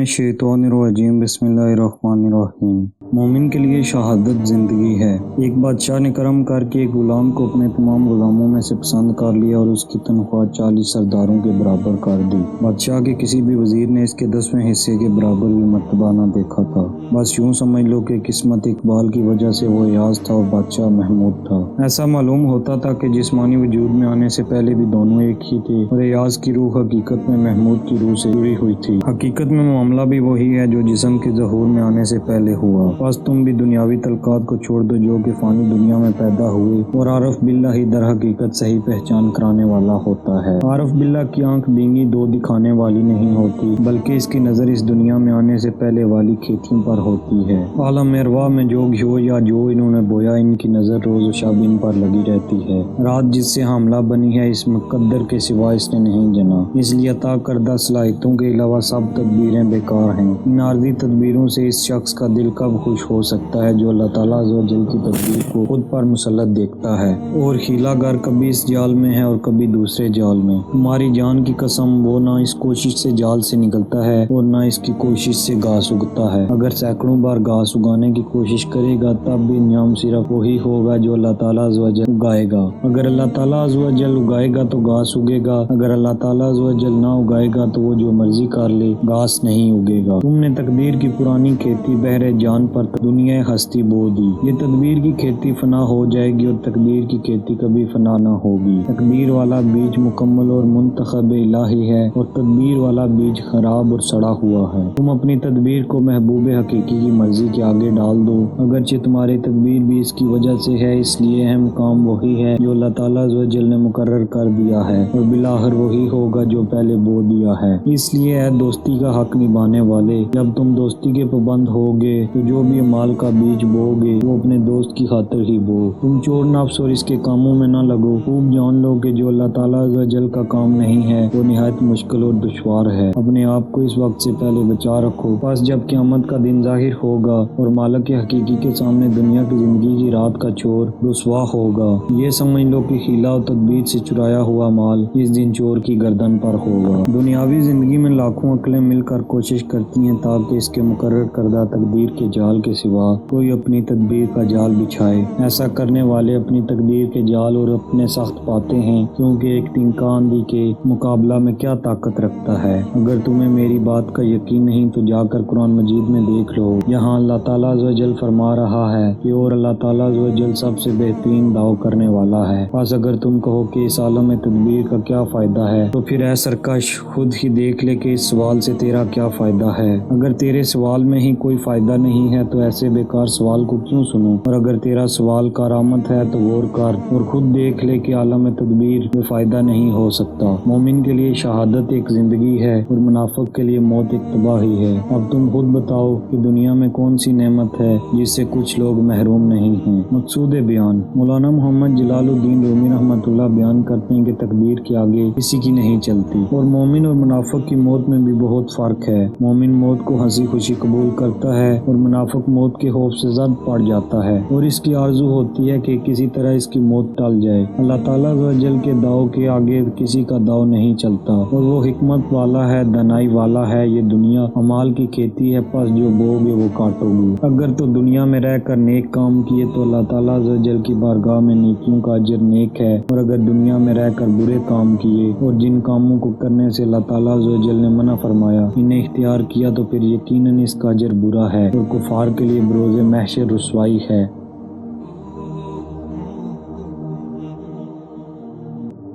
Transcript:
मिनश्शैतानिर्रजीम बिस्मिल्लाहिर्रहमानिर्रहीम। मोमिन के लिए शहादत ज़िंदगी है। एक बादशाह ने करम करके एक गुलाम को अपने तमाम गुलामों में से पसंद कर लिया और उसकी तनख्वाह 40 सरदारों के बराबर कर दी। बादशाह के किसी भी वजीर ने इसके 10वें हिस्से के बराबर भी मर्तबा न देखा था। बस यूँ समझ लो कि किस्मत इकबाल की वजह से वो एयाज था और बादशाह महमूद था। ऐसा मालूम होता था कि जिस्मानी वजूद में आने से पहले भी दोनों एक ही थे और एयाज की रूह हकीकत में महमूद की रूह से जुड़ी हुई थी। हकीकत में मामला भी वही है जो जिस्म के ज़हूर में आने से पहले हुआ। बस तुम भी दुनियावी तलकात को छोड़ दो जो कि फ़ानी दुनिया में पैदा हुए, और आरफ बिल्ला ही दर हकीकत सही पहचान कराने वाला होता है। आरफ बिल्ला की आंख बींगी दो दिखाने वाली नहीं होती, बल्कि इसकी नज़र इस दुनिया में आने से पहले वाली खेतियों पर होती है। आलम अरवा में जो घियो या जो इन्होंने बोया, इनकी नज़र रोज़ शब इन पर लगी रहती है। रात जिससे हमला बनी है, इस मुकद्दर के सिवा इसने नहीं जना, इसलिए अता करदा सलाहियतों के अलावा सब तदबीरें बेकार हैं। इन आर्जी तदबीरों से इस शख्स का दिल कब खुश हो सकता है जो अल्लाह ताला अज़्ज़ व जल की तदबीर को खुद पर मुसल्लत देखता है। और हीलागर कभी इस जाल में है और कभी दूसरे जाल में। तुम्हारी जान की कसम, वो ना इस कोशिश से जाल से निकलता है और ना इसकी कोशिश से घास उगता है। अगर सैकड़ों बार घास उगाने की कोशिश करेगा तब भी इंजाम सिर्फ वही होगा जो अल्लाह ताला अज़्ज़ व जल उगाएगा। अगर अल्लाह ताला अज़्ज़ व जल उगाएगा तो घास उगेगा, अगर अल्लाह ताला अज़्ज़ व जल ना उगाएगा तो वो जो मर्जी कर ले, घास नहीं उगेगा। तुमने तकदीर की पुरानी खेती बहरे जान पर दुनिया हस्ती बो दी। ये तदबीर की खेती फना हो जाएगी और तकदीर की खेती कभी फना ना होगी। तकदीर वाला बीज मुकम्मल और मुंतखब इलाही है और तदबीर वाला बीज खराब और सड़ा हुआ है। तुम अपनी तदबीर को महबूब हकीकी की मर्जी के आगे डाल दो, अगरचे तुम्हारी तदबीर भी इसकी वजह से है, इसलिए अहम काम वही है जो अल्लाह ताला अज़्ज़ व जल ने मुकर्रर कर दिया है और बिलाखिर वही होगा जो पहले बो दिया है। इसलिए है दोस्ती का हक निभाने वाले, जब तुम दोस्ती के पाबंद होगे तो जो भी माल का बीज बोगे वो अपने दोस्त की खातिर ही बो। तुम चोर नफ्स और इसके कामों में न लगो। खूब जान लो कि जो अल्लाह ताला अज़्ज़ व जल का काम नहीं है वो निहायत मुश्किल और दुश्वार है। अपने आप को इस वक्त से पहले बचा रखो, बस जब क़यामत का दिन ज़ाहिर होगा और मालिक हकीकी के सामने दुनिया की ज़िंदगी की रात का चोर रुसवा होगा। ये समझ लो कि हीला और तदबीर से चुराया हुआ माल इस दिन चोर की गर्दन पर होगा। दुनियावी ज़िंदगी में लाखों अक्लें मिलकर कोशिश करती हैं ताकि इसके मुकर्रर करदा तकदीर के जाल के सिवा कोई अपनी तदबीर का जाल बिछाए। ऐसा करने वाले अपनी तकदीर के जाल और अपने सख्त पाते हैं, क्योंकि एक तिनका आंधी के मुकाबला में क्या ताकत रखता है। अगर तुम्हें मेरी बात का यकीन नहीं तो जाकर कुरान मजीद में देख लो, यहाँ अल्लाह ताला अज़्ज़ व जल फरमा रहा है कि और अल्लाह ताला अज़्ज़ व जल सबसे बेहतरीन दाव करने वाला है। बस अगर तुम कहो कि इस आलम में तदबीर का क्या फ़ायदा है, तो फिर ऐ सरकश खुद ही देख ले कि इस सवाल से तेरा क्या फ़ायदा है। अगर तेरे सवाल में ही कोई फ़ायदा नहीं है तो ऐसे बेकार सवाल को क्यों सुनो, और अगर तेरा सवाल करामत है तो गौर कर और खुद देख ले कि आलम में तदबीर में फ़ायदा नहीं हो सकता। मोमिन के लिए शहादत एक ज़िंदगी है और मुनाफिक के लिए मौत एक तबाही है। अब तुम खुद बताओ कि दुनिया में कौन सी नेमत है जिससे कुछ लोग महरूम नहीं हैं। मकसूद बयान। मौलाना मोहम्मद जलालुद्दीन रूमी रहमतुल्लाह बयान करते हैं कि तकदीर के आगे किसी की नहीं चलती, और मोमिन और मुनाफिक की मौत में भी बहुत फ़र्क है। मोमिन मौत को हंसी खुशी कबूल करता है और मुनाफिक मौत के खौफ से ज़र्द पड़ जाता है और इसकी आरज़ू होती है कि किसी तरह इसकी मौत टल जाए। अल्लाह ताला अज़्ज़ व जल के दाव के आगे किसी का दाव नहीं चलता और वो हिकमत वाला है, दनाई वाला है। ये दुनिया अमाल की खेती है, बस जो बोगे वो काटोगे। अगर तो दुनिया में रह कर नेक काम किए तो अल्लाह ताला अज़्ज़ व जल की बारगाह में नेकियों का अजर नेक है, और अगर दुनिया में रह कर बुरे काम किए और जिन कामों को करने से अल्लाह ताला अज़्ज़ व जल ने मना फरमाया इन्हें इख्तियार किया तो फिर यकीनन इसका अजर बुरा है और कुफार के लिए बरोज़े महशर रुसवाई है।